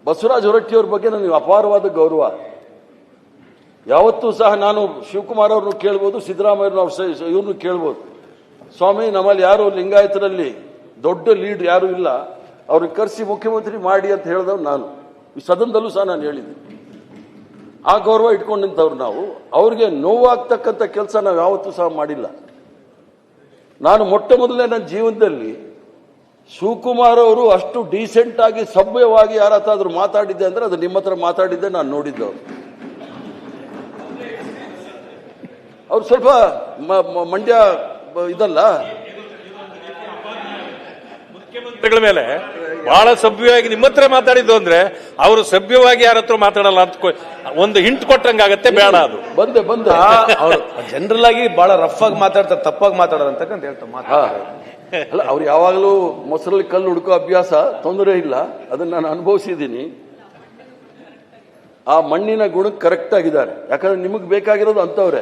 ಬಸವರಾಜ ಹೊರಟ್ಟಿಯವ್ರ ಬಗ್ಗೆ ನನಗೆ ಅಪಾರವಾದ ಗೌರವ. ಯಾವತ್ತೂ ಸಹ ನಾನು ಶಿವಕುಮಾರ್ ಅವ್ರನ್ನು ಕೇಳ್ಬೋದು, ಸಿದ್ದರಾಮಯ್ಯ ಇವ್ರನ್ನು ಕೇಳ್ಬೋದು. ಸ್ವಾಮಿ, ನಮ್ಮಲ್ಲಿ ಯಾರು ಲಿಂಗಾಯತರಲ್ಲಿ ದೊಡ್ಡ ಲೀಡ್ ಯಾರು ಇಲ್ಲ, ಅವ್ರಿಗೆ ಕರೆಸಿ ಮುಖ್ಯಮಂತ್ರಿ ಮಾಡಿ ಅಂತ ಹೇಳಿದವ್ರು ನಾನು. ಈ ಸದನದಲ್ಲೂ ಸಹ ನಾನು ಹೇಳಿದ್ದೆ. ಆ ಗೌರವ ಇಟ್ಕೊಂಡು ನಿಂತವ್ರು ನಾವು. ಅವ್ರಿಗೆ ನೋವಾಗ್ತಕ್ಕಂಥ ಕೆಲಸ ನಾವು ಯಾವತ್ತೂ ಸಹ ಮಾಡಿಲ್ಲ. ನಾನು ಮೊಟ್ಟ ಮೊದಲನೇ ನನ್ನ ಜೀವನದಲ್ಲಿ ಶಿವಕುಮಾರ್ ಅವರು ಅಷ್ಟು ಡೀಸೆಂಟ್ ಆಗಿ ಸಭ್ಯವಾಗಿ ಯಾರಾದ್ರೂ ಮಾತಾಡಿದ್ದೆ ಅಂದ್ರೆ ಅದು ನಿಮ್ಮ ಹತ್ರ ಮಾತಾಡಿದ್ದೆ ನಾನು ನೋಡಿದ್ದವ್ರು. ಅವ್ರು ಸ್ವಲ್ಪ ಮಂಡ್ಯ ಇದಲ್ಲ, ಮುಖ್ಯಮಂತ್ರಿಗಳ ಮೇಲೆ ಬಹಳ ಸಭ್ಯವಾಗಿ ನಿಮ್ಮ ಹತ್ರ ಮಾತಾಡಿದ್ದು ಅಂದ್ರೆ ಅವರು ಸಭ್ಯವಾಗಿ ಯಾರ ಹತ್ರ ಮಾತಾಡಲ್ಲ ಅಂತ ಒಂದು ಹಿಂಟ್ ಕೊಟ್ಟಂಗಾಗತ್ತೆ. ಬೇಡ, ಅದು ಬಂದೆ ಅವರು ಜನರಲ್ ಆಗಿ ಬಹಳ ರಫ್ ಆಗಿ ಮಾತಾಡ್ತಾರೆ, ತಪ್ಪಾಗಿ ಮಾತಾಡೋದಂತಕ್ಕಂತ ಹೇಳ್ತಾರೆ. ಅಲ್ಲ, ಅವ್ರು ಯಾವಾಗಲೂ ಮೊಸರಲ್ಲಿ ಕಲ್ಲು ಹುಡುಕೋ ಅಭ್ಯಾಸ, ತೊಂದರೆ ಇಲ್ಲ, ಅದನ್ನ ನಾನು ಅನುಭವಿಸಿದ್ದೀನಿ. ಆ ಮಣ್ಣಿನ ಗುಣಕ್ಕೆ ಕರೆಕ್ಟ್ ಆಗಿದ್ದಾರೆ. ಯಾಕಂದ್ರೆ ನಿಮಗೆ ಬೇಕಾಗಿರೋದು ಅಂತವ್ರೆ.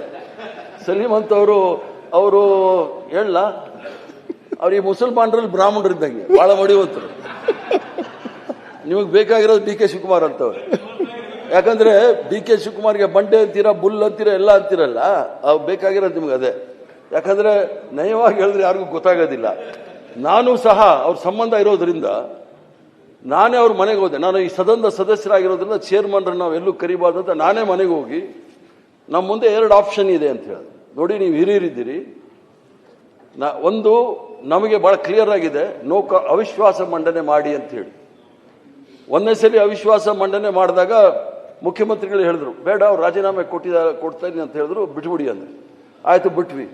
ಸಲೀಂ ಅಂತವರು ಅವರು ಹೇಳ, ಅವ್ರಿಗೆ ಮುಸಲ್ಮಾನರಲ್ಲಿ ಬ್ರಾಹ್ಮಣರಿದ್ದಂಗೆ ಬಹಳ ಮಡಿವಂತರು. ನಿಮಗೆ ಬೇಕಾಗಿರೋದು ಡಿ ಕೆ ಶಿವಕುಮಾರ್ ಅಂತವ್ರೆ. ಯಾಕಂದ್ರೆ ಡಿ ಕೆ ಶಿವಕುಮಾರ್ಗೆ ಬಂಡೆ ಅಂತೀರಾ, ಬುಲ್ ಅಂತೀರಾ, ಎಲ್ಲ ಅಂತೀರಲ್ಲ, ಅವ್ ಬೇಕಾಗಿರೋದು ನಿಮ್ಗೆ ಅದೇ. ಯಾಕಂದ್ರೆ ನಯವಾಗಿ ಹೇಳಿದ್ರೆ ಯಾರಿಗೂ ಗೊತ್ತಾಗೋದಿಲ್ಲ. ನಾನು ಸಹ ಅವ್ರ ಸಂಬಂಧ ಇರೋದ್ರಿಂದ ನಾನೇ ಅವ್ರ ಮನೆಗೆ ಹೋದೆ. ನಾನು ಈ ಸದನದ ಸದಸ್ಯರಾಗಿರೋದ್ರಿಂದ ಚೇರ್ಮನ್ ನಾವೆಲ್ಲೂ ಕರಿಬಾರ್ದು ಅಂತ ನಾನೇ ಮನೆಗೆ ಹೋಗಿ ನಮ್ಮ ಮುಂದೆ 2 ಆಪ್ಷನ್ ಇದೆ ಅಂತ ಹೇಳಿದೆ. ನೋಡಿ, ನೀವು ಹಿರಿಯರಿದ್ದೀರಿ, ಒಂದು ನಮಗೆ ಬಹಳ ಕ್ಲಿಯರ್ ಆಗಿದೆ, ಅವಿಶ್ವಾಸ ಮಂಡನೆ ಮಾಡಿ ಅಂತ ಹೇಳಿ. ಒಂದೇ ಸಲ ಅವಿಶ್ವಾಸ ಮಂಡನೆ ಮಾಡಿದಾಗ ಮುಖ್ಯಮಂತ್ರಿಗಳು ಹೇಳಿದ್ರು, ಬೇಡ ಅವ್ರು ರಾಜೀನಾಮೆ ಕೊಡ್ತಾ ಇದೀನಿ ಅಂತ ಹೇಳಿದ್ರು, ಬಿಟ್ಬಿಡಿ ಅಂದ್ರೆ. ಆಯ್ತು, ಬಿಟ್ವಿ.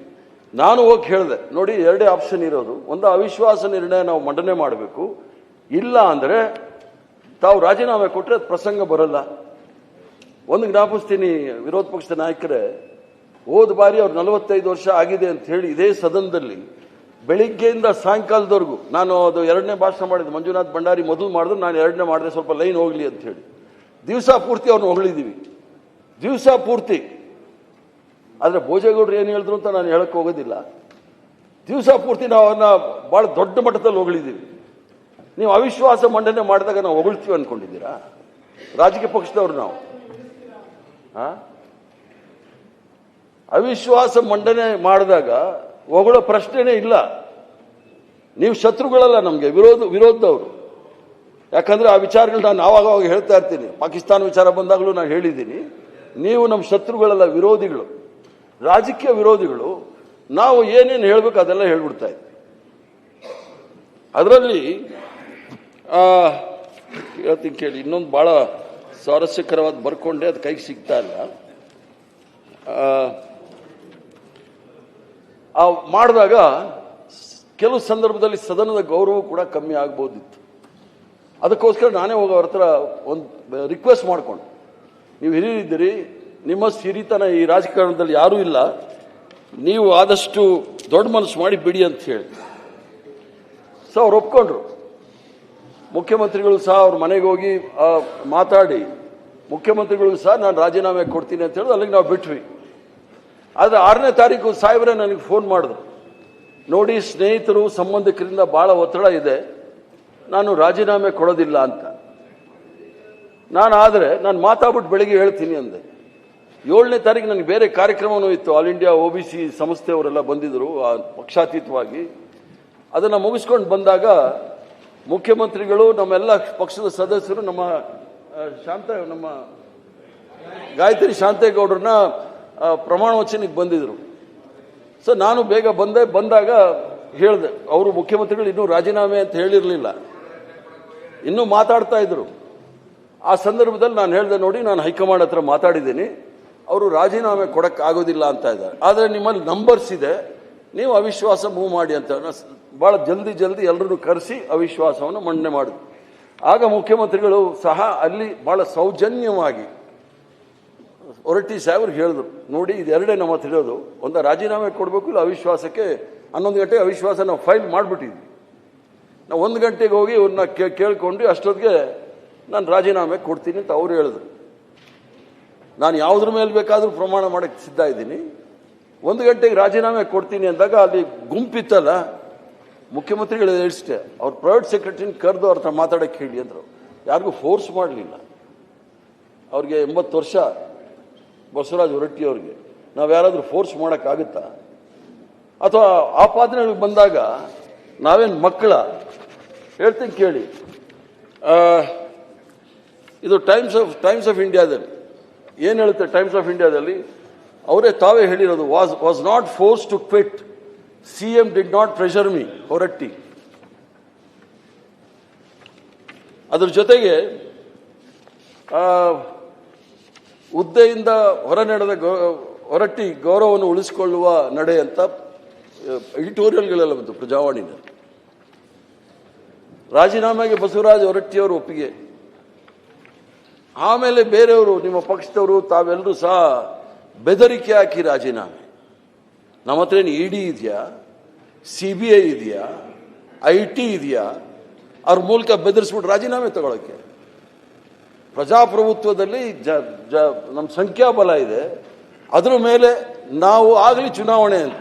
ನಾನು ಹೋಗಿ ಹೇಳಿದೆ, ನೋಡಿ 2 ಆಪ್ಷನ್ ಇರೋದು, ಒಂದು ಅವಿಶ್ವಾಸ ನಿರ್ಣಯ ನಾವು ಮಂಡನೆ ಮಾಡಬೇಕು, ಇಲ್ಲ ಅಂದ್ರೆ ತಾವು ರಾಜೀನಾಮೆ ಕೊಟ್ಟರೆ ಅದು ಪ್ರಸಂಗ ಬರಲ್ಲ. ಒಂದು ಜ್ಞಾಪಿಸ್ತೀನಿ, ವಿರೋಧ ಪಕ್ಷದ ನಾಯಕರೇ, ಹೋದ ಬಾರಿ ಅವ್ರು 45 ವರ್ಷ ಆಗಿದೆ ಅಂತ ಹೇಳಿ ಇದೇ ಸದನದಲ್ಲಿ ಬೆಳಿಗ್ಗೆಯಿಂದ ಸಾಯಂಕಾಲದವರೆಗೂ, ನಾನು ಅದು 2ನೇ ಭಾಷಣ ಮಾಡಿದ್ದು, ಮಂಜುನಾಥ್ ಭಂಡಾರಿ ಮೊದಲು ಮಾಡಿದ್ರು, ನಾನು 2ನೇ ಮಾಡಿದೆ, ಸ್ವಲ್ಪ ಲೈನ್ ಹೋಗ್ಲಿ ಅಂತ ಹೇಳಿ ದಿವಸ ಪೂರ್ತಿ ಅವ್ರನ್ನ ಹೊಗಳಿದ್ದೀವಿ, ದಿವಸ ಪೂರ್ತಿ. ಆದ್ರೆ ಭೋಜೇಗೌಡರು ಏನು ಹೇಳಿದ್ರು ಅಂತ ನಾನು ಹೇಳಕ್ ಹೋಗೋದಿಲ್ಲ. ದಿವಸ ಪೂರ್ತಿ ನಾವು ಅವನ್ನ ಬಹಳ ದೊಡ್ಡ ಮಟ್ಟದಲ್ಲಿ ಹೊಗಳಿದ್ದೀವಿ. ನೀವು ಅವಿಶ್ವಾಸ ಮಂಡನೆ ಮಾಡಿದಾಗ ನಾವು ಹೊಗಳ್ತೀವಿ ಅನ್ಕೊಂಡಿದ್ದೀರಾ? ರಾಜಕೀಯ ಪಕ್ಷದವ್ರು ನಾವು ಅವಿಶ್ವಾಸ ಮಂಡನೆ ಮಾಡಿದಾಗ ಹೊಗಳೋ ಪ್ರಶ್ನೆನೇ ಇಲ್ಲ. ನೀವು ಶತ್ರುಗಳಲ್ಲ, ನಮಗೆ ವಿರೋಧದವರು. ಯಾಕಂದ್ರೆ ಆ ವಿಚಾರಗಳು ನಾನು ಆವಾಗ ಹೇಳ್ತಾ ಇರ್ತೀನಿ. ಪಾಕಿಸ್ತಾನ ವಿಚಾರ ಬಂದಾಗಲೂ ನಾನು ಹೇಳಿದ್ದೀನಿ, ನೀವು ನಮ್ಮ ಶತ್ರುಗಳಲ್ಲ, ವಿರೋಧಿಗಳು, ರಾಜಕೀಯ ವಿರೋಧಿಗಳು. ನಾವು ಏನೇನು ಹೇಳ್ಬೇಕು ಅದೆಲ್ಲ ಹೇಳ್ಬಿಡ್ತಾ ಇದ್ವಿ. ಅದರಲ್ಲಿ ಹೇಳ್ತೀನಿ ಕೇಳಿ, ಇನ್ನೊಂದು ಬಹಳ ಸ್ವಾರಸ್ಯಕರವಾದ ಬರ್ಕೊಂಡೆ, ಅದು ಕೈಗೆ ಸಿಗ್ತಾ ಇಲ್ಲ. ಮಾಡಿದಾಗ ಕೆಲವು ಸಂದರ್ಭದಲ್ಲಿ ಸದನದ ಗೌರವ ಕೂಡ ಕಮ್ಮಿ ಆಗ್ಬೋದಿತ್ತು. ಅದಕ್ಕೋಸ್ಕರ ನಾನೇ ಹೋಗಿ ಅವ್ರ ಹತ್ರ ಒಂದು ರಿಕ್ವೆಸ್ಟ್ ಮಾಡ್ಕೊಂಡು, ನೀವು ಹಿರಿಯರಿದ್ದೀರಿ, ನಿಮ್ಮಷ್ಟು ಹಿರಿತನ ಈ ರಾಜಕಾರಣದಲ್ಲಿ ಯಾರೂ ಇಲ್ಲ, ನೀವು ಆದಷ್ಟು ದೊಡ್ಡ ಮನಸ್ಸು ಮಾಡಿ ಬಿಡಿ ಅಂತ ಹೇಳಿ. ಸೊ ಅವ್ರು ಒಪ್ಕೊಂಡ್ರು. ಮುಖ್ಯಮಂತ್ರಿಗಳು ಸಹ ಅವ್ರ ಮನೆಗೆ ಹೋಗಿ ಮಾತಾಡಿ, ಮುಖ್ಯಮಂತ್ರಿಗಳು ಸಹ ನಾನು ರಾಜೀನಾಮೆ ಕೊಡ್ತೀನಿ ಅಂತ ಹೇಳಿದ್ರು. ಅಲ್ಲಿಗೆ ನಾವು ಬಿಟ್ವಿ. ಆದರೆ 6ನೇ ತಾರೀಕು ಸಾಹೇಬ್ರೆ ನನಗೆ ಫೋನ್ ಮಾಡಿದ್ರು, ನೋಡಿ ಸ್ನೇಹಿತರು ಸಂಬಂಧಿಕರಿಂದ ಬಹಳ ಒತ್ತಡ ಇದೆ, ನಾನು ರಾಜೀನಾಮೆ ಕೊಡೋದಿಲ್ಲ ಅಂತ. ನಾನು ಮಾತಾಡ್ಬಿಟ್ಟು ಬೆಳಿಗ್ಗೆ ಹೇಳ್ತೀನಿ ಅಂದೆ. 7ನೇ ತಾರೀಕು ನನಗೆ ಬೇರೆ ಕಾರ್ಯಕ್ರಮವೂ ಇತ್ತು. ಆಲ್ ಇಂಡಿಯಾ OBC ಸಂಸ್ಥೆಯವರೆಲ್ಲ ಬಂದಿದ್ರು ಪಕ್ಷಾತೀತವಾಗಿ. ಅದನ್ನು ಮುಗಿಸ್ಕೊಂಡು ಬಂದಾಗ ಮುಖ್ಯಮಂತ್ರಿಗಳು, ನಮ್ಮೆಲ್ಲ ಪಕ್ಷದ ಸದಸ್ಯರು, ನಮ್ಮ ಗಾಯತ್ರಿ ಶಾಂತೇಗೌಡರನ್ನ ಪ್ರಮಾಣ ವಚನಕ್ಕೆ ಬಂದಿದ್ರು. ಸೊ ನಾನು ಬೇಗ ಬಂದಾಗ ಹೇಳಿದೆ, ಅವರು ಮುಖ್ಯಮಂತ್ರಿಗಳು ಇನ್ನೂ ರಾಜೀನಾಮೆ ಅಂತ ಹೇಳಿರಲಿಲ್ಲ, ಇನ್ನೂ ಮಾತಾಡ್ತಾ ಇದ್ರು. ಆ ಸಂದರ್ಭದಲ್ಲಿ ನಾನು ಹೇಳಿದೆ, ನೋಡಿ ನಾನು ಹೈಕಮಾಂಡ್ ಹತ್ರ ಮಾತಾಡಿದ್ದೀನಿ, ಅವರು ರಾಜೀನಾಮೆ ಕೊಡಕ್ಕೆ ಆಗೋದಿಲ್ಲ ಅಂತ ಇದ್ದಾರೆ, ಆದರೆ ನಿಮ್ಮಲ್ಲಿ ನಂಬರ್ಸ್ ಇದೆ, ನೀವು ಅವಿಶ್ವಾಸ ಮೂವ್ ಮಾಡಿ ಅಂತ. ಬಹಳ ಜಲ್ದಿ ಎಲ್ಲರನ್ನು ಕರೆಸಿ ಅವಿಶ್ವಾಸವನ್ನು ಮಂಡನೆ ಮಾಡಿದ್ರು. ಆಗ ಮುಖ್ಯಮಂತ್ರಿಗಳು ಸಹ ಅಲ್ಲಿ ಬಹಳ ಸೌಜನ್ಯವಾಗಿ ಹೊರಟ್ಟಿ ಸಾಹೇಬ್ರು ಹೇಳಿದ್ರು, ನೋಡಿ ಇದೆರಡೇ ನಮ್ಮ ಹತ್ರ ಇರೋದು, ಒಂದು ರಾಜೀನಾಮೆ ಕೊಡಬೇಕು, ಇಲ್ಲ ಅವಿಶ್ವಾಸಕ್ಕೆ. 11 ಗಂಟೆ ಅವಿಶ್ವಾಸ ನಾವು ಫೈಲ್ ಮಾಡಿಬಿಟ್ಟಿದ್ವಿ. ನಾವು 1 ಗಂಟೆಗೆ ಹೋಗಿ ಅವ್ರನ್ನ ಕೇಳ್ಕೊಂಡ್ವಿ. ಅಷ್ಟೊತ್ತಿಗೆ ನಾನು ರಾಜೀನಾಮೆ ಕೊಡ್ತೀನಿ ಅಂತ ಅವ್ರು ಹೇಳಿದ್ರು. ನಾನು ಯಾವುದ್ರ ಮೇಲೆ ಬೇಕಾದರೂ ಪ್ರಮಾಣ ಮಾಡಕ್ಕೆ ಸಿದ್ಧ ಇದ್ದೀನಿ. 1 ಗಂಟೆಗೆ ರಾಜೀನಾಮೆ ಕೊಡ್ತೀನಿ ಅಂದಾಗ ಅಲ್ಲಿ ಗುಂಪಿತ್ತಲ್ಲ, ಮುಖ್ಯಮಂತ್ರಿಗಳು ಹೇಳಿಷ್ಟೇ, ಅವ್ರ ಪ್ರೈವೇಟ್ ಸೆಕ್ರೆಟರಿನ ಕರೆದು ಅವ್ರ ಹತ್ರ ಮಾತಾಡಕ್ಕೆ ಹೇಳಿ ಅಂದರು. ಯಾರಿಗೂ ಫೋರ್ಸ್ ಮಾಡಲಿಲ್ಲ. ಅವ್ರಿಗೆ 80 ವರ್ಷ ಬಸವರಾಜ ಹೊರಟ್ಟಿ ಅವ್ರಿಗೆ ನಾವು ಯಾರಾದರೂ ಫೋರ್ಸ್ ಮಾಡೋಕ್ಕಾಗುತ್ತಾ? ಅಥವಾ ಆಪಾದನೆಗಳಿಗೆ ಬಂದಾಗ ನಾವೇನು ಮಕ್ಕಳ? ಹೇಳ್ತೀನಿ ಕೇಳಿ. ಇದು ಟೈಮ್ಸ್ ಆಫ್ ಇಂಡಿಯಾದಲ್ಲಿ ಏನು ಹೇಳುತ್ತೆ? ಟೈಮ್ಸ್ ಆಫ್ ಇಂಡಿಯಾದಲ್ಲಿ ಅವರೇ ತಾವೇ ಹೇಳಿರೋದು, was not forced to quit, CM did not pressure me, Horatti. ಅದ್ರ ಜೊತೆಗೆ ಹುದ್ದೆಯಿಂದ ಹೊರ ನಡೆದ ಹೊರಟ್ಟಿ ಗೌರವವನ್ನು ಉಳಿಸಿಕೊಳ್ಳುವ ನಡೆ ಅಂತ ಎಡಿಟೋರಿಯಲ್ಗಳೆಲ್ಲ ಬಂತು ಪ್ರಜಾವಾಣಿನಲ್ಲಿ. ರಾಜೀನಾಮೆಗೆ ಬಸವರಾಜ ಹೊರಟ್ಟಿಯವರು ಒಪ್ಪಿಗೆ. ಆಮೇಲೆ ಬೇರೆಯವರು, ನಿಮ್ಮ ಪಕ್ಷದವರು ತಾವೆಲ್ಲರೂ ಸಹ ಬೆದರಿಕೆ ಹಾಕಿ ರಾಜೀನಾಮೆ. ನಮ್ಮ ಹತ್ರ ಏನು ED ಇದೆಯಾ, CBI ಇದೆಯಾ, IT ಇದೆಯಾ? ಅವ್ರ ಮೂಲಕ ಬೆದರಿಸ್ಬಿಟ್ಟು ರಾಜೀನಾಮೆ ತಗೊಳಕ್ಕೆ. ಪ್ರಜಾಪ್ರಭುತ್ವದಲ್ಲಿ ನಮ್ಮ ಸಂಖ್ಯಾಬಲ ಇದೆ, ಅದರ ಮೇಲೆ ನಾವು ಆಗಲಿ ಚುನಾವಣೆ ಅಂತ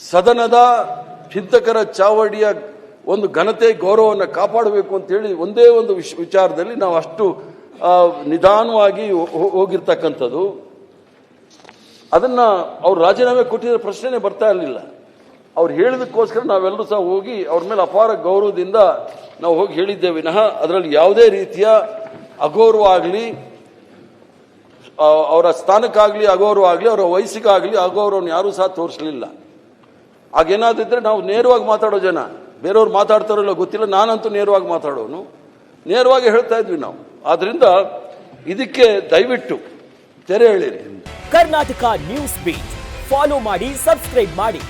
ಸದನದ ಚಿಂತಕರ ಚಾವಡಿಯ ಒಂದು ಘನತೆ ಗೌರವವನ್ನು ಕಾಪಾಡಬೇಕು ಅಂತೇಳಿ ಒಂದೇ ಒಂದು ವಿಚಾರದಲ್ಲಿ ನಾವು ಅಷ್ಟು ನಿಧಾನವಾಗಿ ಹೋಗಿರ್ತಕ್ಕಂಥದ್ದು. ಅದನ್ನ ಅವ್ರು ರಾಜೀನಾಮೆ ಕೊಟ್ಟಿರೋ ಪ್ರಶ್ನೆನೇ ಬರ್ತಾ ಇರಲಿಲ್ಲ. ಅವ್ರು ಹೇಳಿದಕ್ಕೋಸ್ಕರ ನಾವೆಲ್ಲರೂ ಸಹ ಹೋಗಿ ಅವ್ರ ಮೇಲೆ ಅಪಾರ ಗೌರವದಿಂದ ನಾವು ಹೋಗಿ ಹೇಳಿದ್ದೇವೆ ವಿನಃ ಅದರಲ್ಲಿ ಯಾವುದೇ ರೀತಿಯ ಅಗೌರವ ಆಗಲಿ, ಅವರ ಸ್ಥಾನಕ್ಕಾಗಲಿ ಅಗೌರವ ಆಗಲಿ, ಅವರ ವಯಸ್ಸಿಗಾಗಲಿ ಅಗೌರವವನ್ನು ಯಾರೂ ಸಹ ತೋರಿಸಲಿಲ್ಲ. ಆಗೇನಾದಿದ್ರೆ ನಾವು ನೇರವಾಗಿ ಮಾತಾಡೋ ಜನ, ಬೇರೆಯವ್ರು ಮಾತಾಡ್ತಾರಲ್ಲ ಗೊತ್ತಿಲ್ಲ, ನಾನಂತೂ ನೇರವಾಗಿ ಮಾತಾಡೋನು, ನೇರವಾಗಿ ಹೇಳ್ತಾ ಇದ್ವಿ ನಾವು. ಆದ್ರಿಂದ ಇದಕ್ಕೆ ದಯವಿಟ್ಟು ತೆರೆ ಎಳೀರಿ. ಕರ್ನಾಟಕ ನ್ಯೂಸ್ ಬೀಟ್ ಫಾಲೋ ಮಾಡಿ, ಸಬ್ಸ್ಕ್ರೈಬ್ ಮಾಡಿ.